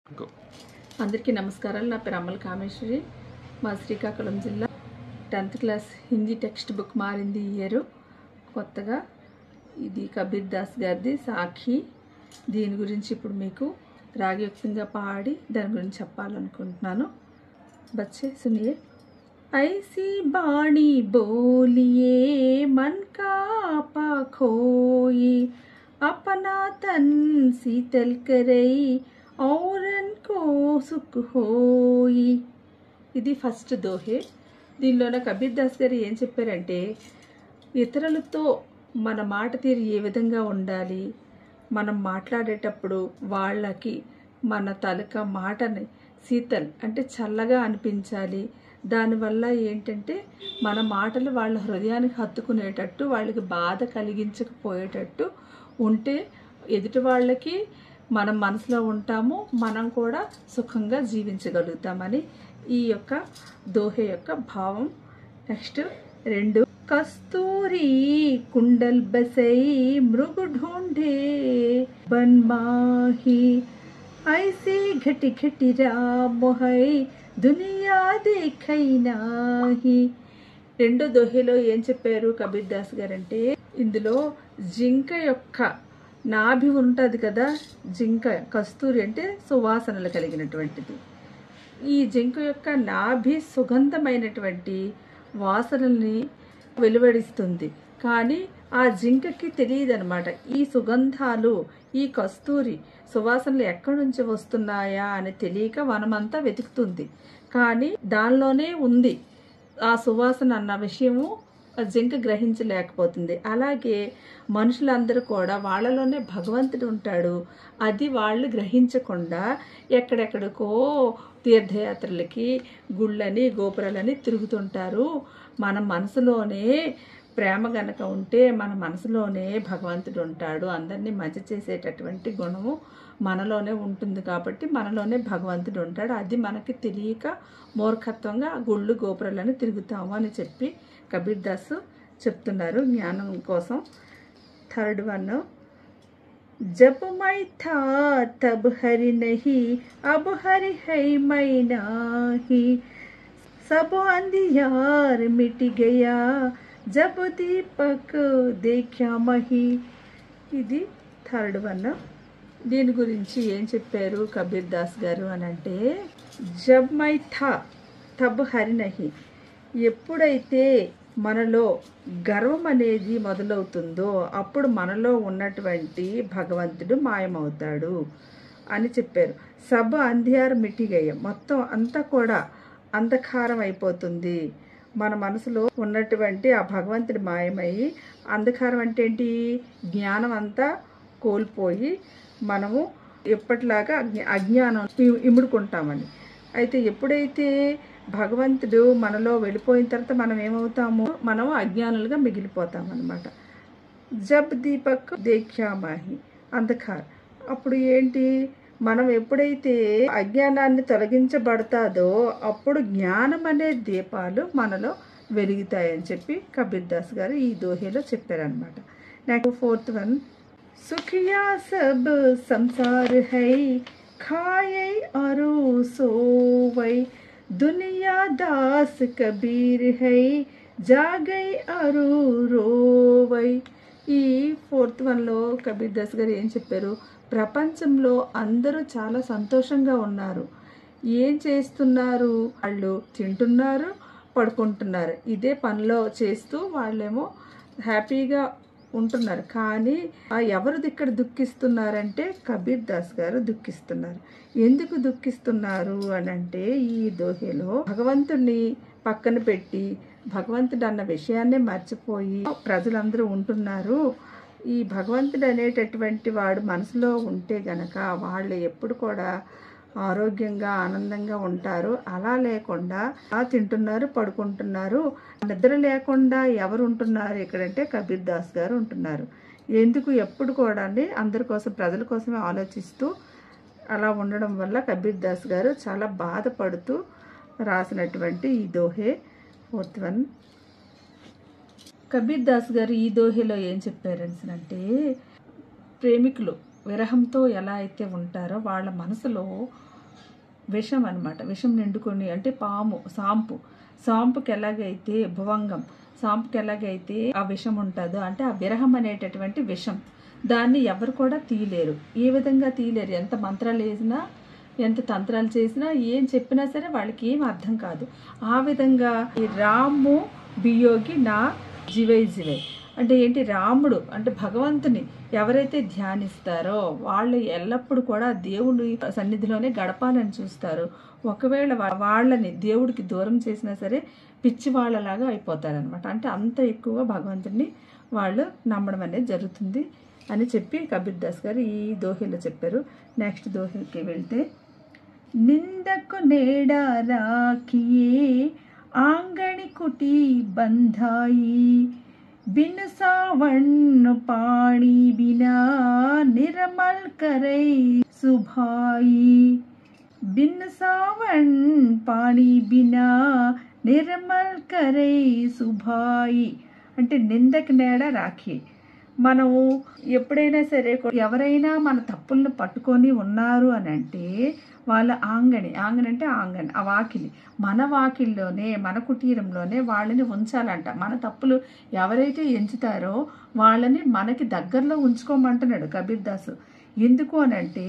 Go. అందరికీ నమస్కారాలు. నా పేరు అమ్మల కామేశ్వరి. మా శ్రీకాకుళం జిల్లా 10th class Hindi text book మారింది ఈ ఇయర్ కొత్తగా. ఇది కబీర్ దాస్ గారిది సాఖి. దీని గురించి ఇప్పుడు మీకు రాగయుక్తంగా పాడి దాని గురించి చెప్పాలనుకుంటున్నాను. బచ్చే సునియే. ऐसी बाणी बोलिए मन का आपा खोई, अपना तन शीतल करई औरन को सुख होई. ఇది ఫస్ట్ దోహే. దీనిలోన కబీర్ దాస్ గారు ఏం చెప్పారంటే, ఇతరులతో మన మాట తీరు ఏ విధంగా ఉండాలి, మనం మాట్లాడేటప్పుడు వాళ్ళకి మన తాలూకా మాటని శీతల్ అంటే చల్లగా అనిపించాలి. దానివల్ల ఏంటంటే మన మాటలు వాళ్ళ హృదయానికి హత్తుకునేటట్టు, వాళ్ళకి బాధ కలిగించకపోయేటట్టు ఉంటే ఎదుటి వాళ్ళకి మనం మనసులో ఉంటాము, మనం కూడా సుఖంగా జీవించగలుగుతామని ఈ యొక్క దోహే యొక్క భావం. నెక్స్ట్ 2. కస్తూరి కుండల్ బసై మృగు ఢూంఢే బన్మాహి, ఐసే ఘటి ఘటి రామోహై దునియా దేఖై నాహి. రెండో దోహేలో ఏం చెప్పారు కబీర్ దాస్ గారంటే, ఇందులో జింక యొక్క నాభి ఉంటుంది కదా, జింక కస్తూరి అంటే సువాసనలు కలిగినటువంటిది. ఈ జింక యొక్క నాభి సుగంధమైనటువంటి వాసనల్ని వెలువడిస్తుంది. కానీ ఆ జింకకి తెలియదనమాట ఈ సుగంధాలు, ఈ కస్తూరి సువాసనలు ఎక్కడి నుంచి వస్తున్నాయా అని తెలియక వనమంతా వెతుకుతుంది. కానీ దానిలోనే ఉంది ఆ సువాసన అన్న విషయము ఆ జింక గ్రహించలేకపోతుంది. అలాగే మనుషులందరూ కూడా వాళ్ళలోనే భగవంతుడు ఉంటాడు, అది వాళ్ళు గ్రహించకుండా ఎక్కడెక్కడికో తీర్థయాత్రలకి గుళ్ళని గోపురాలని తిరుగుతుంటారు. మన మనసులోనే ప్రేమ గనక ఉంటే మన మనసులోనే భగవంతుడు ఉంటాడు. అందరినీ మంచి చేసేటటువంటి గుణము మనలోనే ఉంటుంది కాబట్టి మనలోనే భగవంతుడు ఉంటాడు. అది మనకి తెలియక మూర్ఖత్వంగా గుళ్ళు గోపురాలని తిరుగుతాము అని చెప్పి కబీర్ దాస్ చెప్తున్నారు జ్ఞానం కోసం. 3rd one. जब मैं था तब हरि नहीं, अब हरि है मैं नाही, सब अंधियार मिट गया जब दीपक देखा मही. ఇది 3rd one. దీని గురించి ఏం చెప్పారు కబీర్ దాస్ గారు అని అంటే, జబ్ మై థా తబ్ హరి నహి, ఎప్పుడైతే మనలో గర్వం అనేది మొదలవుతుందో అప్పుడు మనలో ఉన్నటువంటి భగవంతుడు మాయమవుతాడు అని చెప్పారు. సబ్ అంధియార్ మిటిగయ్య, మొత్తం అంతా కూడా అంధకారం అయిపోతుంది. మన మనసులో ఉన్నటువంటి ఆ భగవంతుడి మాయమయ్యి, అంధకారం అంటే ఏంటి, జ్ఞానం అంతా కోల్పోయి మనము ఎప్పటిలాగా అజ్ఞానం ఇముడుకుంటామని. అయితే ఎప్పుడైతే భగవంతుడు మనలో వెళ్ళిపోయిన తర్వాత మనం ఏమవుతామో, మనం అజ్ఞానులుగా మిగిలిపోతాం అన్నమాట. జబ్ దీపక్ దేఖ్యామాహి అంధకార్, అప్పుడు ఏంటి, మనం ఎప్పుడైతే అజ్ఞానాన్ని తొలగించబడతాదో అప్పుడు జ్ఞానం అనే దీపాలు మనలో వెలుగుతాయని చెప్పి కబీర్ దాస్ గారు ఈ దోహేలో చెప్పారనమాట. నాకు 4th one. Sukhiya sub Samsar high ఖాయై అరు సోవై, దునియా దాస్ కబీర్ హై జాగై అరు రోవై. ఈ 4th oneలో కబీర్ దాస్ గారు ఏం చెప్పారు, ప్రపంచంలో అందరూ చాలా సంతోషంగా ఉన్నారు. ఏం చేస్తున్నారు, వాళ్ళు తింటున్నారు, పడుకుంటున్నారు, ఇదే పనిలో చేస్తూ వాళ్ళేమో హ్యాపీగా ఉంటున్నారు. కానీ ఎవరు ఇక్కడ దుఃఖిస్తున్నారంటే కబీర్ దాస్ గారు దుఃఖిస్తున్నారు. ఎందుకు దుఃఖిస్తున్నారు అని అంటే, ఈ దోహేలో భగవంతుడిని పక్కన పెట్టి భగవంతుడు అన్న విషయాన్నే మర్చిపోయి ప్రజలందరూ ఉంటున్నారు. ఈ భగవంతుడు అనేటటువంటి వాడు మనసులో ఉంటే గనక వాళ్ళు ఎప్పుడు కూడా ఆరోగ్యంగా ఆనందంగా ఉంటారు. అలా లేకుండా తింటున్నారు, పడుకుంటున్నారు, నిద్ర లేకుండా ఎవరు ఉంటున్నారు ఇక్కడంటే కబీర్ దాస్ గారు ఉంటున్నారు. ఎందుకు ఎప్పుడు కూడా అందరి కోసం ప్రజల కోసమే ఆలోచిస్తూ అలా ఉండడం వల్ల కబీర్ దాస్ గారు చాలా బాధపడుతూ రాసినటువంటి ఈ దోహే 4th one. కబీర్ దాస్ గారు ఈ దోహేలో ఏం చెప్పారంటే, ప్రేమికులు విరహంతో ఎలా అయితే ఉంటారో వాళ్ళ మనసులో విషం అనమాట. విషం నిండుకొని అంటే పాము, సాంపుకి ఎలాగైతే భువంగం, సాంపుకి ఎలాగైతే ఆ విషం ఉంటుందో అంటే ఆ విరహం అనేటటువంటి విషం, దాన్ని ఎవరు కూడా తీయలేరు. ఏ విధంగా తీయలేరు, ఎంత మంత్రాలు వేసినా ఎంత తంత్రాలు చేసినా ఏం చెప్పినా సరే వాళ్ళకి ఏం అర్థం కాదు. ఆ విధంగా ఈ రాము బియోగి నా జీవై అంటే ఏంటి, రాముడు అంటే భగవంతుని ఎవరైతే ధ్యానిస్తారో వాళ్ళు ఎల్లప్పుడూ కూడా దేవుడి సన్నిధిలోనే గడపాలని చూస్తారు. ఒకవేళ వాళ్ళని దేవుడికి దూరం చేసినా సరే పిచ్చి వాళ్ళలాగా అయిపోతారనమాట. అంటే అంత ఎక్కువగా భగవంతుడిని వాళ్ళు నమ్మడం అనేది జరుగుతుంది అని చెప్పి కబీర్ దాస్ గారు ఈ దోహేలో చెప్పారు. నెక్స్ట్ దోహేకి వెళ్తే, నిందకు నేడా రాఖియే ఆంగణి కుటి బంధాయి बिन सावन पानी बिना निर्मल करई सुभाई. बिन सावन पानी बिना నిర్మల్ కరై సుభాయి అంటే నిందకి నేడ రాఖీ. మనము ఎప్పుడైనా సరే ఎవరైనా మన తప్పులను పట్టుకొని ఉన్నారు అని అంటే వాళ్ళ ఆంగణి అంటే ఆ వాకిలి, మన వాకిల్లోనే మన కుటీరంలోనే వాళ్ళని ఉంచాలంట. మన తప్పులు ఎవరైతే ఎంచుతారో వాళ్ళని మనకి దగ్గరలో ఉంచుకోమంటున్నాడు కబీర్ దాసు. ఎందుకు అనంటే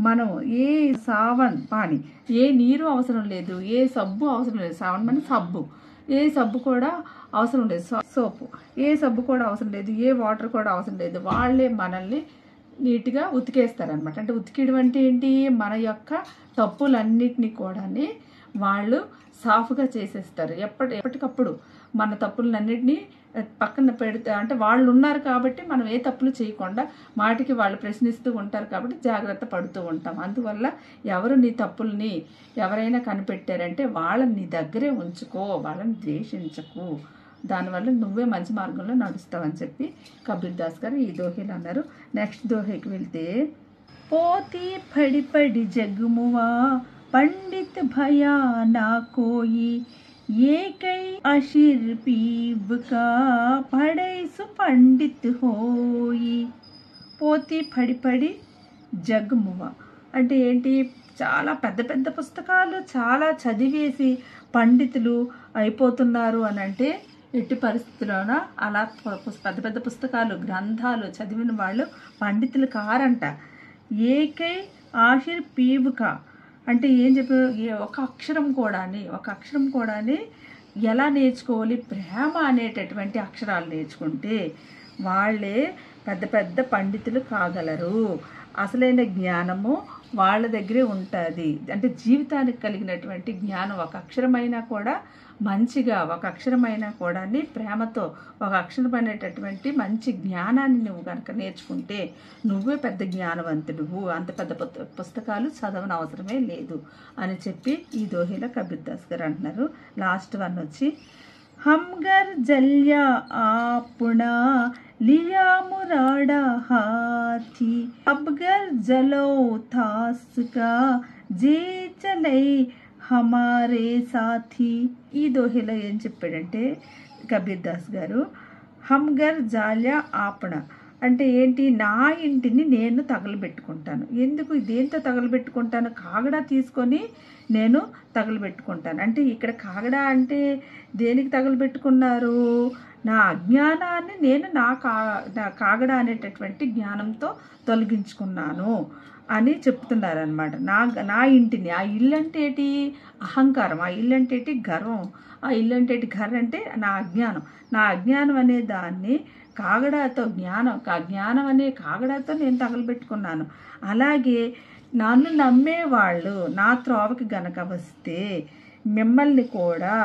మనం ఏ సావన్ పాని, ఏ నీరు అవసరం లేదు, ఏ సబ్బు అవసరం లేదు. సావన్ మన సబ్బు, ఏ సబ్బు కూడా అవసరం లేదు, సోపు ఏ సబ్బు కూడా అవసరం లేదు, ఏ వాటర్ కూడా అవసరం లేదు. వాళ్ళే మనల్ని నీట్గా ఉతికేస్తారనమాట. అంటే ఉతికేయడం అంటే ఏంటి, మన యొక్క తప్పులన్నిటినీ కూడా వాళ్ళు సాఫ్గా చేసేస్తారు. ఎప్పటికప్పుడు మన తప్పులన్నిటినీ పక్కన పెడితే, అంటే వాళ్ళు ఉన్నారు కాబట్టి మనం ఏ తప్పులు చేయకుండా మాటికి వాళ్ళు ప్రశ్నిస్తూ ఉంటారు కాబట్టి జాగ్రత్త పడుతూ ఉంటాం. అందువల్ల ఎవరు నీ తప్పుల్ని ఎవరైనా కనిపెట్టారంటే వాళ్ళని నీ దగ్గరే ఉంచుకో, వాళ్ళని ద్వేషించకు, దానివల్ల నువ్వే మంచి మార్గంలో నడుస్తావని చెప్పి కబీర్ దాస్ గారు ఈ దోహేలు అన్నారు. నెక్స్ట్ దోహేకి వెళ్తే, పోతి పడి పడి జగ్మువా పండిత్ భయా నా కోయి ఏకై అశిర్ పీబ్ కా పడైసు పండిత్ హోయి. పోతి పడి పడి జగ్మువా అంటే ఏంటి, చాలా పెద్ద పెద్ద పుస్తకాలు చాలా చదివేసి పండితులు అయిపోతున్నారు అని అంటే ఎట్టి పరిస్థితుల్లోన అలా పెద్ద పెద్ద పుస్తకాలు గ్రంథాలు చదివిన వాళ్ళు పండితులు కారంట. ఏకై ఆశిర్ పీవుకా అంటే ఏం చెప్పారు, ఒక అక్షరం కూడా ఎలా నేర్చుకోవాలి, ప్రేమ అనేటటువంటి అక్షరాలు నేర్చుకుంటే వాళ్ళే పెద్ద పెద్ద పండితులు కాగలరు. అసలైన జ్ఞానము వాళ్ళ దగ్గరే ఉంటుంది. అంటే జీవితానికి కలిగినటువంటి జ్ఞానం ఒక అక్షరమైనా కూడా మంచిగా, ఒక అక్షరమైనా కూడా ప్రేమతో ఒక అక్షరమైనటువంటి మంచి జ్ఞానాన్ని నువ్వు కనుక నేర్చుకుంటే నువ్వే పెద్ద జ్ఞానవంతుడువు, అంత పెద్ద పుస్తకాలు చదవని అవసరమే లేదు అని చెప్పి ఈ దోహేలో కబీర్ దాస్ గారు అంటున్నారు. లాస్ట్ వన్ వచ్చి, హమ్గర్ జల్యా ఆపునా लिया मुराड़ा हाथी अबगर जलो थास का जे चले हमारे साथी. ఈ దోహేలో ఏం చెప్పాడంటే కబీర్ దాస్ గారు, హమ్గర్ జాల్యా ఆపణ అంటే ఏంటి, నా ఇంటిని నేను తగలబెట్టుకుంటాను. ఎందుకు, దేంతో తగలబెట్టుకుంటాను, కాగడా తీసుకొని నేను తగలబెట్టుకుంటాను. అంటే ఇక్కడ కాగడా అంటే దేనికి తగలబెట్టుకున్నారు, నా అజ్ఞానాన్ని నేను నా కాగడా అనేటటువంటి జ్ఞానంతో తొలగించుకున్నాను అని చెప్తున్నారనమాట. నా ఇంటిని, ఆ ఇల్లు అంటే ఏంటి, అహంకారం, ఆ ఇల్లు అంటే ఏంటి, గర్వం, ఆ ఇల్లు అంటే ఏంటి, గర్వం అంటే నా అజ్ఞానం అనే దాన్ని కాగడాతో జ్ఞానం అనే కాగడాతో నేను తగలబెట్టుకున్నాను. అలాగే నన్ను నమ్మేవాళ్ళు నా త్రోవకి గనక వస్తే మిమ్మల్ని కూడా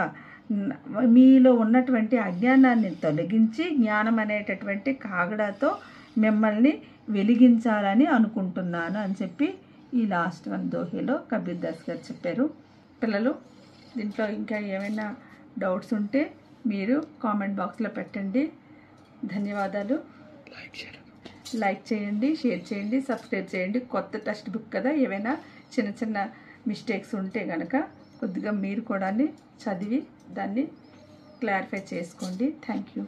మీలో ఉన్నటువంటి అజ్ఞానాన్ని తొలగించి జ్ఞానం అనేటటువంటి కాగడాతో మిమ్మల్ని వెలిగించాలని అనుకుంటున్నాను అని చెప్పి ఈ లాస్ట్ వన్ దోహేలో కబీర్ దాస్ గారు చెప్పారు. పిల్లలు, దీంట్లో ఇంకా ఏమైనా డౌట్స్ ఉంటే మీరు కామెంట్ బాక్స్లో పెట్టండి. ధన్యవాదాలు. లైక్ చేయండి, షేర్ చేయండి, సబ్స్క్రైబ్ చేయండి. కొత్త టెక్స్ట్ బుక్ కదా, ఏమైనా చిన్న చిన్న మిస్టేక్స్ ఉంటే కనుక కొద్దిగా మీరు కూడా చదివి దాన్ని క్లారిఫై చేసుకోండి. Thank you.